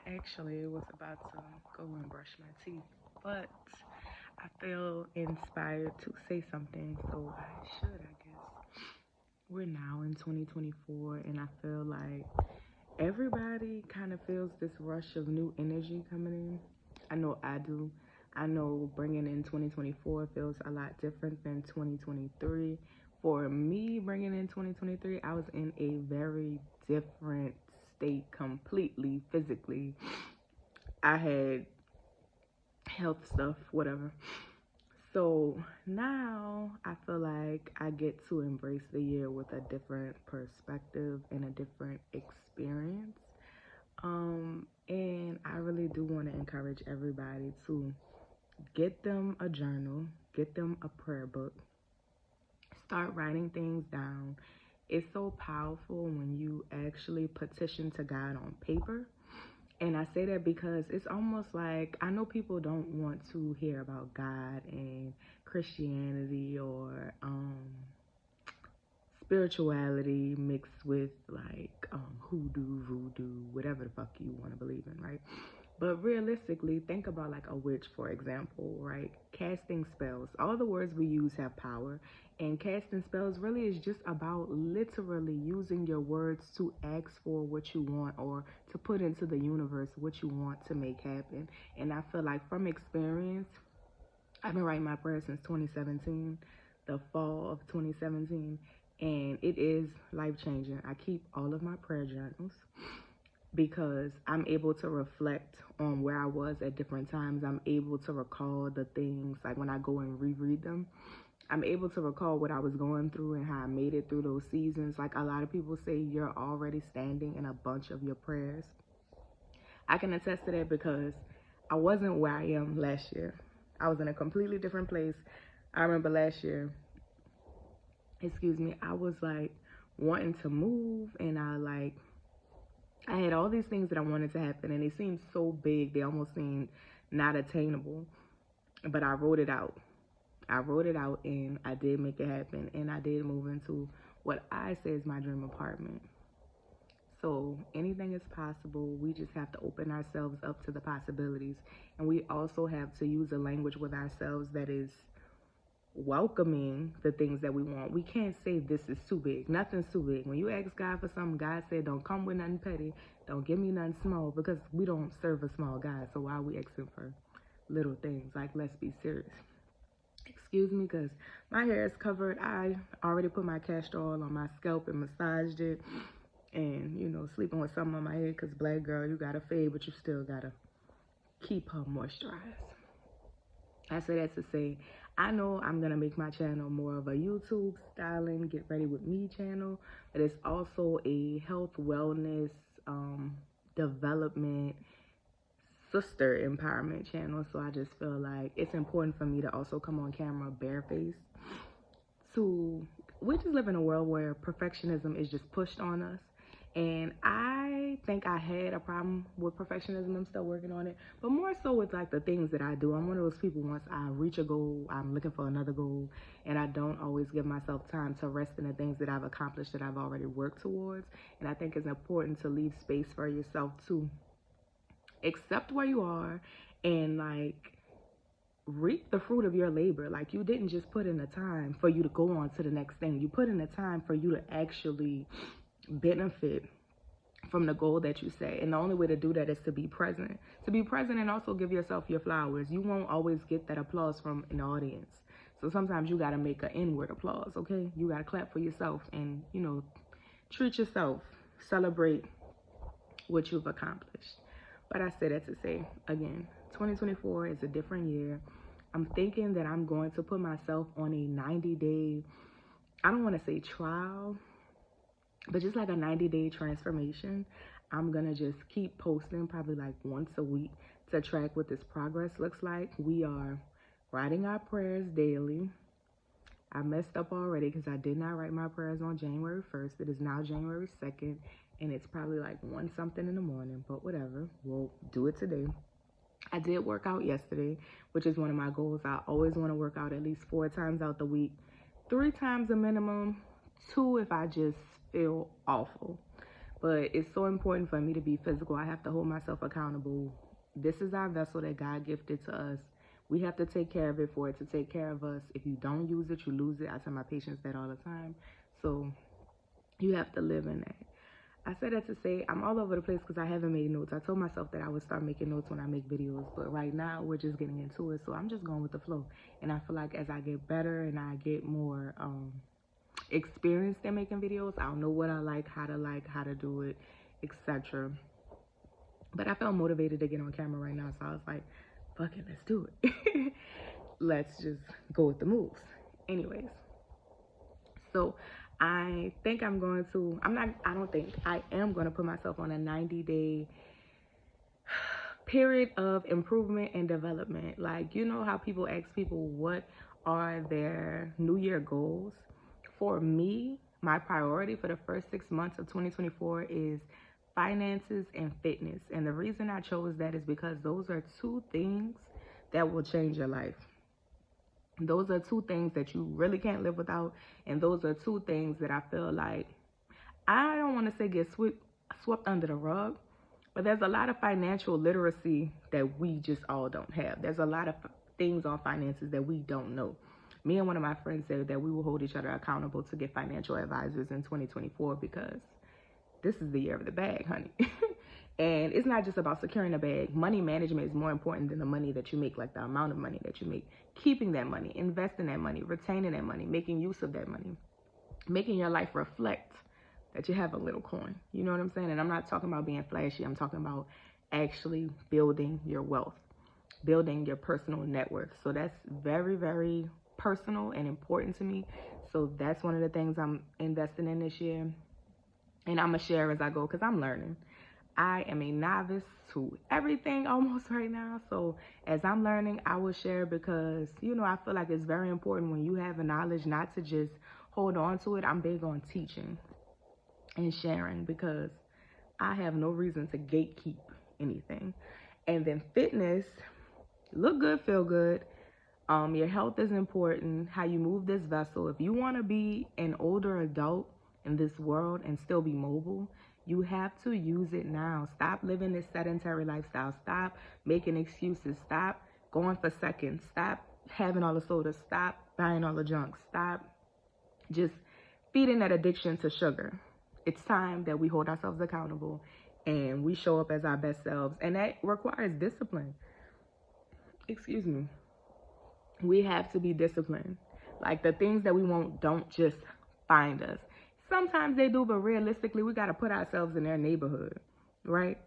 actually was about to go and brush my teeth, but I feel inspired to say something, so I should, I guess. We're now in 2024, and I feel like everybody kind of feels this rush of new energy coming in. I know I do. I know bringing in 2024 feels a lot different than 2023. For me, bringing in 2023, I was in a very different state completely physically. I had health stuff, whatever. So now I feel like I get to embrace the year with a different perspective and a different experience. And I really do want to encourage everybody to get them a journal, get them a prayer book, start writing things down. It's so powerful when you actually petition to God on paper. And I say that because it's almost like I know people don't want to hear about God and Christianity or spirituality mixed with like hoodoo, voodoo, whatever the fuck you want to believe in, right? But realistically, think about like a witch, for example, right? Casting spells. All the words we use have power, and casting spells really is just about literally using your words to ask for what you want or to put into the universe what you want to make happen. And I feel like from experience, I've been writing my prayers since 2017, the fall of 2017, and it is life changing. I keep all of my prayer journals because I'm able to reflect on where I was at different times. I'm able to recall the things, like when I go and reread them, I'm able to recall what I was going through and how I made it through those seasons. Like a lot of people say, you're already standing in a bunch of your prayers. I can attest to that because I wasn't where I am last year. I was in a completely different place. I remember last year, I was like wanting to move, and I had all these things that I wanted to happen, and they seemed so big, they almost seemed not attainable. But I wrote it out. I wrote it out, and I did make it happen, and I did move into what I say is my dream apartment. So anything is possible. We just have to open ourselves up to the possibilities, and we also have to use a language with ourselves that is welcoming the things that we want. We can't say this is too big. Nothing's too big. When you ask God for something, God said, don't come with nothing petty. Don't give me nothing small, because we don't serve a small God. So why are we asking for little things? Like, let's be serious. Excuse me, because my hair is covered. I already put my castor oil on my scalp and massaged it. And, sleeping with something on my head, because black girl, you got to fade, but you still got to keep her moisturized. I say that to say, I know I'm going to make my channel more of a YouTube styling, get ready with me channel, but it's also a health, wellness, development, sister empowerment channel. So I just feel like it's important for me to also come on camera barefaced. We just live in a world where perfectionism is just pushed on us. And I think I had a problem with perfectionism. I'm still working on it, but more so with like the things that I do. I'm one of those people, once I reach a goal, I'm looking for another goal, and I don't always give myself time to rest in the things that I've accomplished, that I've already worked towards. And I think it's important to leave space for yourself to accept where you are and like reap the fruit of your labor. Like, you didn't just put in the time for you to go on to the next thing. You put in the time for you to actually benefit from the goal that you set. And the only way to do that is to be present. To be present and also give yourself your flowers. You won't always get that applause from an audience. So sometimes you got to make an inward applause, okay? You got to clap for yourself and, treat yourself. Celebrate what you've accomplished. But I say that to say, again, 2024 is a different year. I'm thinking that I'm going to put myself on a 90-day, I don't want to say trial, but just like a 90-day transformation. I'm going to just keep posting probably like once a week to track what this progress looks like. We are writing our prayers daily. I messed up already because I did not write my prayers on January 1st. It is now January 2nd, and it's probably like 1 something in the morning, but whatever. We'll do it today. I did work out yesterday, which is one of my goals. I always want to work out at least 4 times out the week, 3 times a minimum, 2 if I just feel awful. But it's so important for me to be physical. I have to hold myself accountable. This is our vessel that God gifted to us. We have to take care of it for it to take care of us. If you don't use it, you lose it. I tell my patients that all the time. So you have to live in that. I said that to say I'm all over the place because I haven't made notes. I told myself that I would start making notes when I make videos, but right now we're just getting into it. So I'm just going with the flow. And I feel like as I get better and I get more experienced in making videos, I'll know what I like, how to do it, etc. But I felt motivated to get on camera right now, so I was like, fuck it, let's do it. Let's just go with the moves. Anyways, so I think I am going to put myself on a 90-day period of improvement and development. Like, you know how people ask people what are their New Year goals? For me, my priority for the first 6 months of 2024 is finances and fitness. And the reason I chose that is because those are two things that will change your life. Those are two things that you really can't live without. And those are two things that I feel like, I don't want to say get swept under the rug, but there's a lot of financial literacy that we just all don't have. There's a lot of things on finances that we don't know. Me and one of my friends said that we will hold each other accountable to get financial advisors in 2024 because this is the year of the bag, honey. And it's not just about securing a bag. Money management is more important than the money that you make, like the amount of money that you make. Keeping that money, investing that money, retaining that money, making use of that money, making your life reflect that you have a little coin. You know what I'm saying? And I'm not talking about being flashy. I'm talking about actually building your wealth, building your personal net worth. So that's very, very personal and important to me. So that's one of the things I'm investing in this year. And I'm going to share as I go because I'm learning. I am a novice to everything almost right now. So as I'm learning, I will share because, you know, I feel like it's very important when you have a knowledge not to just hold on to it. I'm big on teaching and sharing because I have no reason to gatekeep anything. And then fitness, look good, feel good. Your health is important, how you move this vessel. If you want to be an older adult in this world and still be mobile, you have to use it now. Stop living this sedentary lifestyle. Stop making excuses. Stop going for seconds. Stop having all the soda. Stop buying all the junk. Stop just feeding that addiction to sugar. It's time that we hold ourselves accountable and we show up as our best selves. And that requires discipline. Excuse me. We have to be disciplined. Like the things that we want don't just find us. Sometimes they do, but realistically, we got to put ourselves in their neighborhood, right?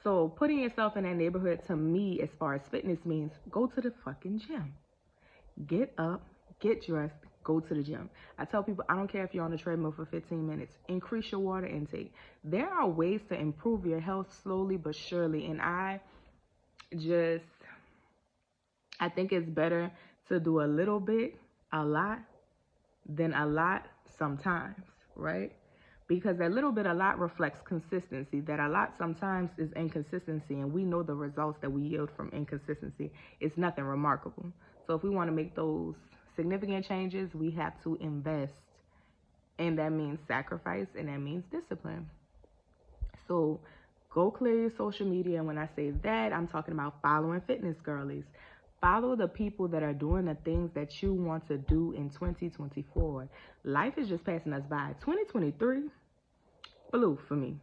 So putting yourself in that neighborhood, to me, as far as fitness means, go to the fucking gym. Get up, get dressed, go to the gym. I tell people, I don't care if you're on the treadmill for 15 minutes, increase your water intake. There are ways to improve your health slowly but surely. And I think it's better to do a little bit, a lot, than a lot sometimes, right? Because that little bit, a lot reflects consistency. That a lot sometimes is inconsistency, and we know the results that we yield from inconsistency. It's nothing remarkable. So if we want to make those significant changes, we have to invest, and that means sacrifice, and that means discipline. So go clear your social media, and when I say that, I'm talking about following fitness girlies. Follow the people that are doing the things that you want to do in 2024. Life is just passing us by. 2023, blue for me.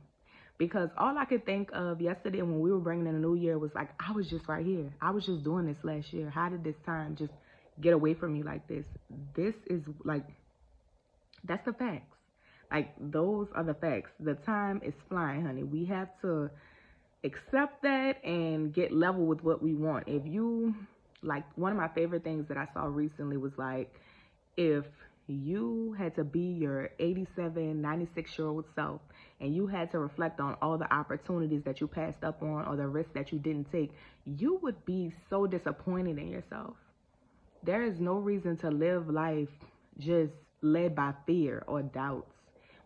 Because all I could think of yesterday when we were bringing in a new year was like, I was just right here. I was just doing this last year. How did this time just get away from me like this? This is like, that's the facts. Like, those are the facts. The time is flying, honey. We have to accept that and get level with what we want. If you... Like, one of my favorite things that I saw recently was like, if you had to be your 87, 96-year-old self and you had to reflect on all the opportunities that you passed up on or the risks that you didn't take, you would be so disappointed in yourself. There is no reason to live life just led by fear or doubts.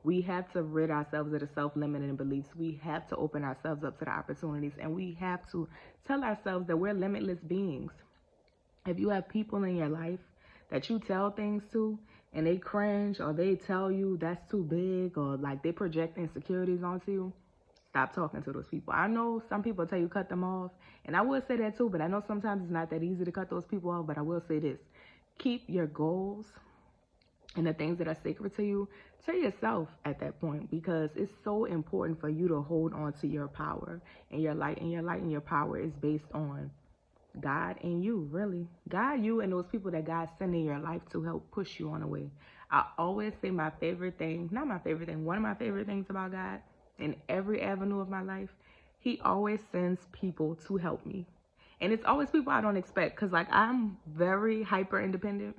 We have to rid ourselves of the self-limiting beliefs. We have to open ourselves up to the opportunities, and we have to tell ourselves that we're limitless beings. If you have people in your life that you tell things to and they cringe or they tell you that's too big or like they project insecurities onto you, stop talking to those people. I know some people tell you cut them off, and I will say that too, but I know sometimes it's not that easy to cut those people off. But I will say this: keep your goals and the things that are sacred to you to yourself at that point, because it's so important for you to hold on to your power and your light. And your light and your power is based on God and you, really. God, you, and those people that God sent in your life to help push you on the way. I always say my favorite thing, not my favorite thing, one of my favorite things about God in every avenue of my life, he always sends people to help me. And it's always people I don't expect, because like I'm very hyper independent.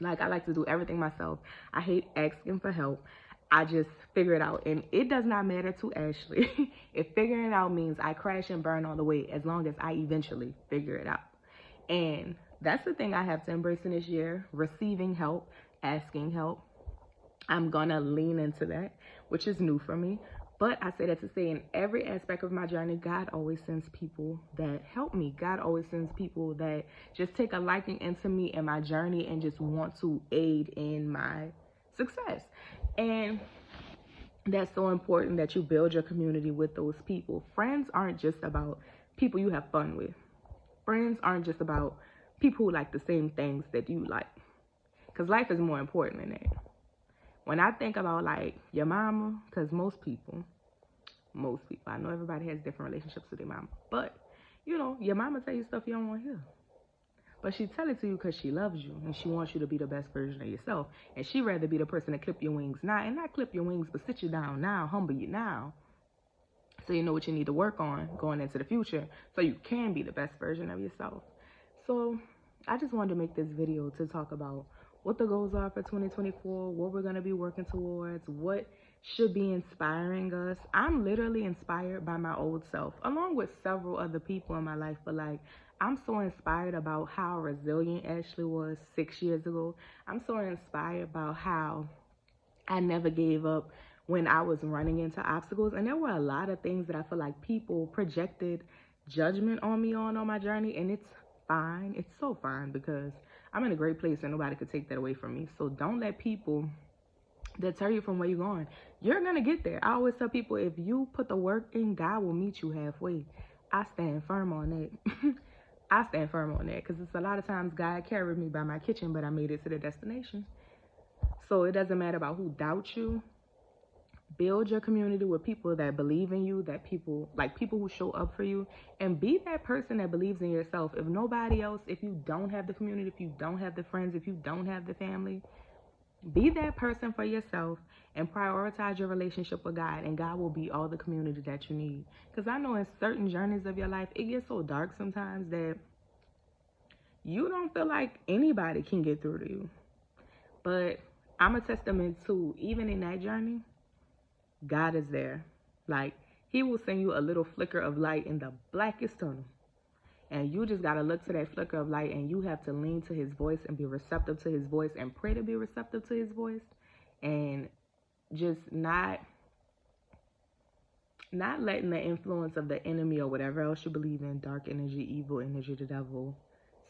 Like I like to do everything myself. I hate asking for help. I just figure it out. And it does not matter to Ashley if figuring it out means I crash and burn all the way, as long as I eventually figure it out. And that's the thing I have to embrace in this year: receiving help, asking help. I'm gonna lean into that, which is new for me. But I say that to say, in every aspect of my journey, God always sends people that help me. God always sends people that just take a liking into me and my journey and just want to aid in my success. And that's so important, that you build your community with those people. Friends aren't just about people you have fun with. Friends aren't just about people who like the same things that you like, because life is more important than that. When I think about like your mama, because most people, I know everybody has different relationships with their mama, but you know, your mama tell you stuff you don't want to hear. But she tell it to you because she loves you and she wants you to be the best version of yourself. And she rather be the person to clip your wings now, and not clip your wings, but sit you down now, humble you now, so you know what you need to work on going into the future, so you can be the best version of yourself. So I just wanted to make this video to talk about what the goals are for 2024, what we're going to be working towards, what should be inspiring us. I'm literally inspired by my old self, along with several other people in my life, but like, I'm so inspired about how resilient Ashley was 6 years ago. I'm so inspired about how I never gave up when I was running into obstacles. And there were a lot of things that I feel like people projected judgment on me on my journey, and it's fine. It's so fine, because I'm in a great place and nobody could take that away from me. So don't let people deter you from where you're going. You're going to get there. I always tell people, if you put the work in, God will meet you halfway. I stand firm on that. I stand firm on that, because it's a lot of times God carried me by my kitchen, but I made it to the destination. So it doesn't matter about who doubts you. Build your community with people that believe in you, that people who show up for you, and be that person that believes in yourself. If nobody else, if you don't have the community, if you don't have the friends, if you don't have the family, be that person for yourself and prioritize your relationship with God, and God will be all the community that you need. Because I know in certain journeys of your life, it gets so dark sometimes that you don't feel like anybody can get through to you. But I'm a testament to, even in that journey, God is there. Like, he will send you a little flicker of light in the blackest tunnel. And you just got to look to that flicker of light, and you have to lean to his voice and be receptive to his voice and pray to be receptive to his voice, and just not letting the influence of the enemy or whatever else you believe in, dark energy, evil energy, the devil,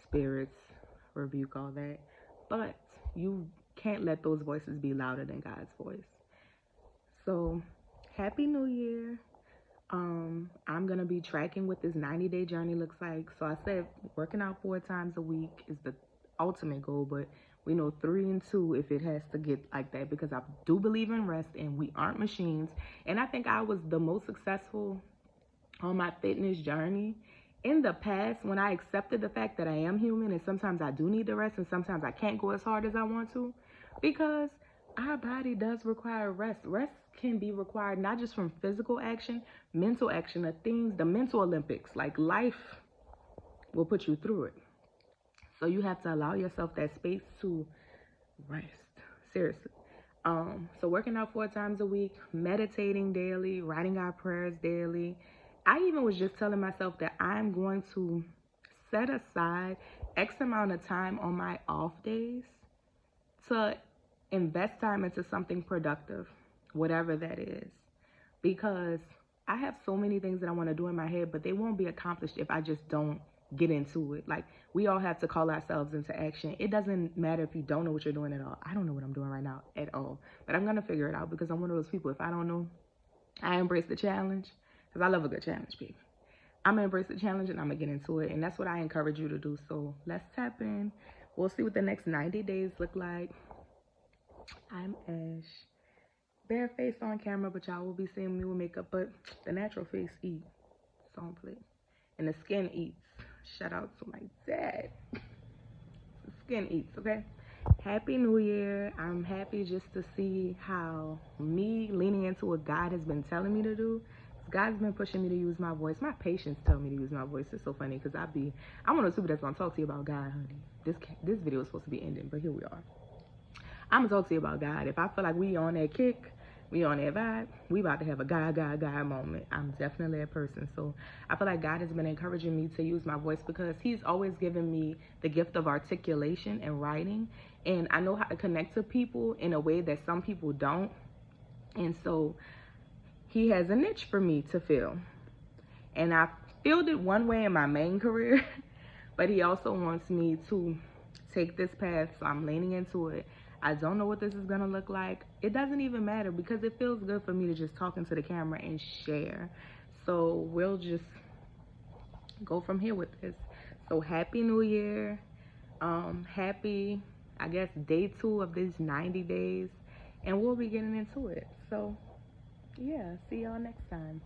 spirits, rebuke all that. But you can't let those voices be louder than God's voice. So, Happy New Year. I'm going to be tracking what this 90-day journey looks like. So I said working out 4 times a week is the ultimate goal, but we know 3 and 2 if it has to get like that, because I do believe in rest and we aren't machines. And I think I was the most successful on my fitness journey in the past when I accepted the fact that I am human and sometimes I do need to rest and sometimes I can't go as hard as I want to, because our body does require rest. Rest can be required not just from physical action, mental action, the mental Olympics. Like, life will put you through it. So you have to allow yourself that space to rest. Seriously. So working out 4 times a week, meditating daily, writing our prayers daily. I even was just telling myself that I'm going to set aside X amount of time on my off days to invest time into something productive, whatever that is. Because I have so many things that I want to do in my head, but they won't be accomplished if I just don't get into it. Like, we all have to call ourselves into action. It doesn't matter if you don't know what you're doing at all. I don't know what I'm doing right now at all, but I'm going to figure it out, because I'm one of those people, if I don't know, I embrace the challenge because I love a good challenge, people. I'm gonna embrace the challenge and I'm gonna get into it, and that's what I encourage you to do. So let's tap in. We'll see what the next 90 days look like. I'm Ash, barefaced on camera, but y'all will be seeing me with makeup. But the natural face eats, song play, and the skin eats. Shout out to my dad. The skin eats, okay? Happy New Year. I'm happy just to see how me leaning into what God has been telling me to do. God's been pushing me to use my voice. My patients tell me to use my voice. It's so funny because I'm one of those people that's gonna talk to you about God, honey. This video is supposed to be ending, but here we are. I'm gonna talk to you about God. If I feel like we on that kick, we on that vibe, we about to have a God moment. I'm definitely that person. So I feel like God has been encouraging me to use my voice because he's always given me the gift of articulation and writing. And I know how to connect to people in a way that some people don't. And so he has a niche for me to fill. And I filled it one way in my main career, but he also wants me to take this path, so I'm leaning into it. I don't know what this is gonna look like. It doesn't even matter because it feels good for me to just talk into the camera and share. So we'll just go from here with this. So happy New Year. Happy, I guess, day 2 of these 90 days. And we'll be getting into it. So yeah, see y'all next time.